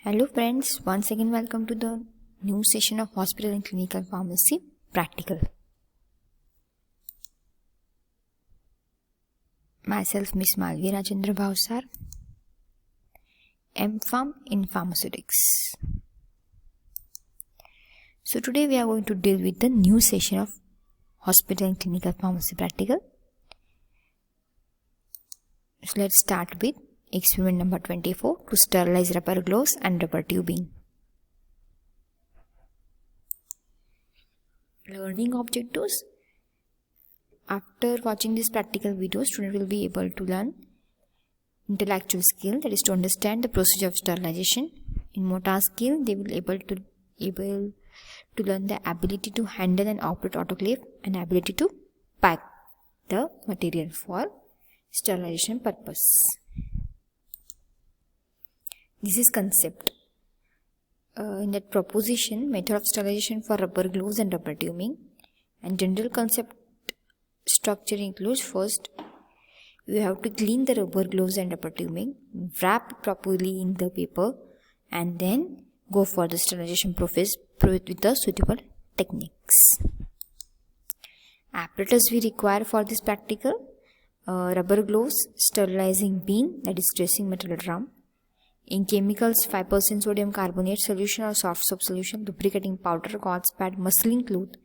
Hello friends, once again welcome to the new session of Hospital and Clinical Pharmacy Practical. Myself Miss Malvi Rajendra Bhavsar, M.Pharm in Pharmaceutics. So today we are going to deal with the new session of Hospital and Clinical Pharmacy Practical. So let's start with experiment number 24 to sterilize rubber gloves and rubber tubing. Learning objectives. After watching this practical video, student will be able to learn intellectual skill, that is to understand the procedure of sterilization. In motor skill, they will able to learn the ability to handle and operate autoclave and ability to pack the material for sterilization purpose. This is concept. In that proposition, method of sterilization for rubber gloves and rubber tubing, and general concept structure includes: first, you have to clean the rubber gloves and rubber tubing, wrap it properly in the paper, and then go for the sterilization process with the suitable techniques. Apparatus we require for this practical: rubber gloves, sterilizing bin, that is dressing material drum. In chemicals, 5% sodium carbonate solution or soft soap solution, lubricating powder, gauze pad, muslin cloth,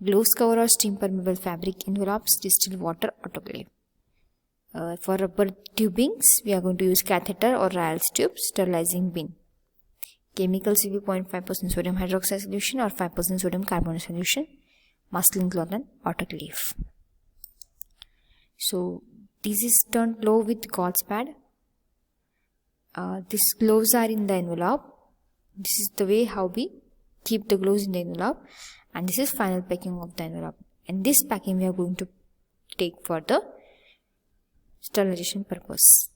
gloves cover or steam permeable fabric, envelopes, distilled water, autoclave. For rubber tubings, we are going to use catheter or Ryle's tube, sterilizing bin. Chemicals will be 0.5% sodium hydroxide solution or 5% sodium carbonate solution, muslin cloth and autoclave. So this is turned low with gauze pad. These gloves are in the envelope. This is the way how we keep the gloves in the envelope, and this is final packing of the envelope. And this packing we are going to take for the sterilization purpose.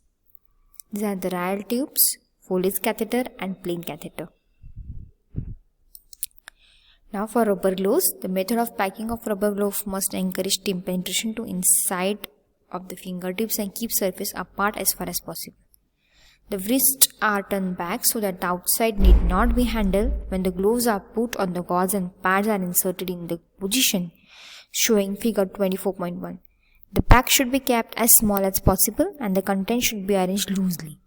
These are the Ryle tubes, Foley's catheter and plain catheter. Now for rubber gloves, the method of packing of rubber glove must encourage steam penetration to inside of the fingertips and keep surface apart as far as possible. The wrists are turned back so that the outside need not be handled when the gloves are put on the gauze and pads are inserted in the position showing figure 24.1. The pack should be kept as small as possible and the content should be arranged loosely.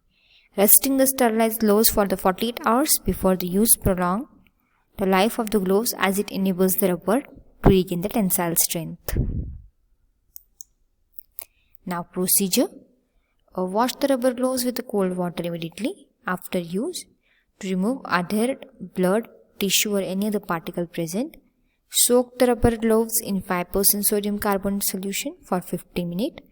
Resting the sterilized gloves for the 48 hours before the use prolong the life of the gloves as it enables the rubber to regain the tensile strength. Now procedure. Wash the rubber gloves with cold water immediately after use to remove adhered blood, tissue or any other particle present. Soak the rubber gloves in 5% sodium carbonate solution for 15 minutes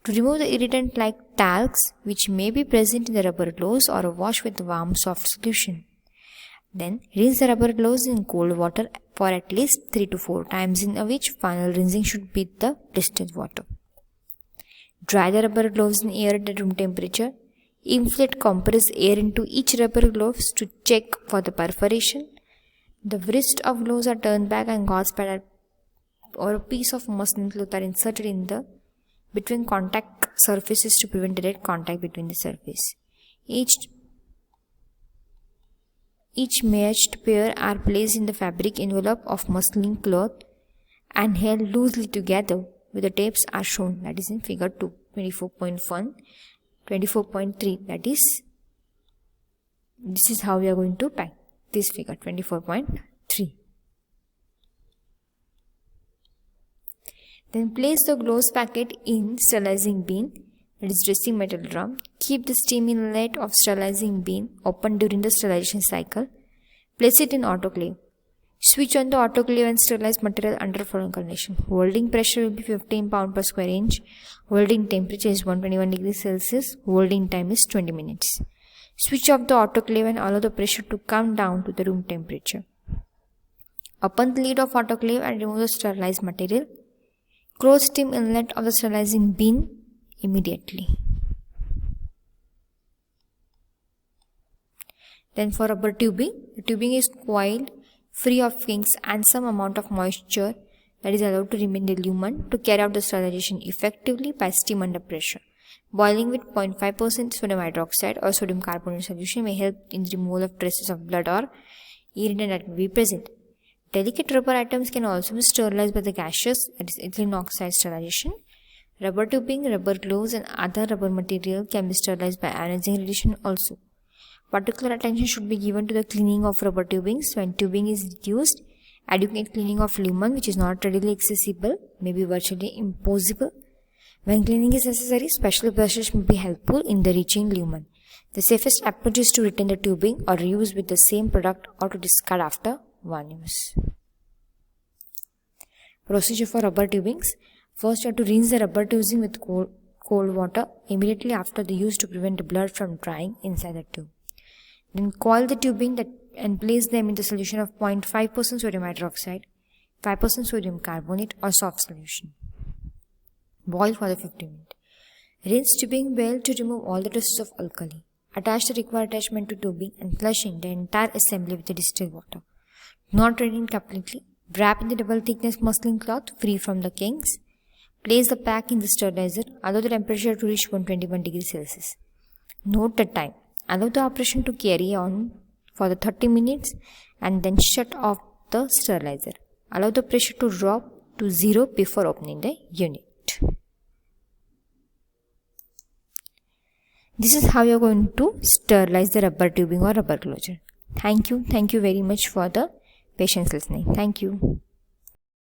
to remove the irritant like talcs which may be present in the rubber gloves, or wash with warm soft solution. Then rinse the rubber gloves in cold water for at least 3 to 4 times, in which final rinsing should be the distilled water. Dry the rubber gloves in air at room temperature. Inflate compressed air into each rubber gloves to check for the perforation. The wrist of gloves are turned back and gauze pad or a piece of muslin cloth are inserted in the between contact surfaces to prevent direct contact between the surface. Each matched pair are placed in the fabric envelope of muslin cloth and held loosely together with the tapes are shown, that is in figure 2, 24.1, 24.3, that is, this is how we are going to pack this figure 24.3. Then place the gloves packet in sterilizing bin, that is dressing metal drum. Keep the steam inlet of sterilizing bin open during the sterilization cycle. Place it in autoclave. Switch on the autoclave and sterilize material under following condition. Holding pressure will be 15 pound per square inch. Holding temperature is 121 degrees Celsius. Holding time is 20 minutes. Switch off the autoclave and allow the pressure to come down to the room temperature. Open the lid of autoclave and remove the sterilized material. Close steam inlet of the sterilizing bin immediately. Then for rubber tubing, the tubing is coiled, free of kinks, and some amount of moisture that is allowed to remain the lumen to carry out the sterilization effectively by steam under pressure. Boiling with 0.5% sodium hydroxide or sodium carbonate solution may help in the removal of traces of blood or irritant that may be present. Delicate rubber items can also be sterilized by the gaseous, that is ethylene oxide sterilization. Rubber tubing, rubber gloves, and other rubber material can be sterilized by ionizing radiation also. Particular attention should be given to the cleaning of rubber tubings. When tubing is used, adequate cleaning of lumen, which is not readily accessible, may be virtually impossible. When cleaning is necessary, special brushes may be helpful in the reaching lumen. The safest approach is to retain the tubing or reuse with the same product or to discard after one use. Procedure for rubber tubings. First, you have to rinse the rubber tubing with cold water immediately after the use to prevent the blood from drying inside the tube. Then coil the tubing and place them in the solution of 0.5% sodium hydroxide, 5% sodium carbonate or soft solution. Boil for the 15 minutes. Rinse tubing well to remove all the traces of alkali. Attach the required attachment to tubing and flushing the entire assembly with the distilled water. Not drain it completely. Wrap in the double thickness muslin cloth free from the kinks. Place the pack in the sterilizer. Allow the temperature to reach 121 degrees Celsius. Note the time. Allow the operation to carry on for the 30 minutes and then shut off the sterilizer. Allow the pressure to drop to 0 before opening the unit. This is how you are going to sterilize the rubber tubing or rubber closure. Thank you. Thank you very much for the patience listening. Thank you.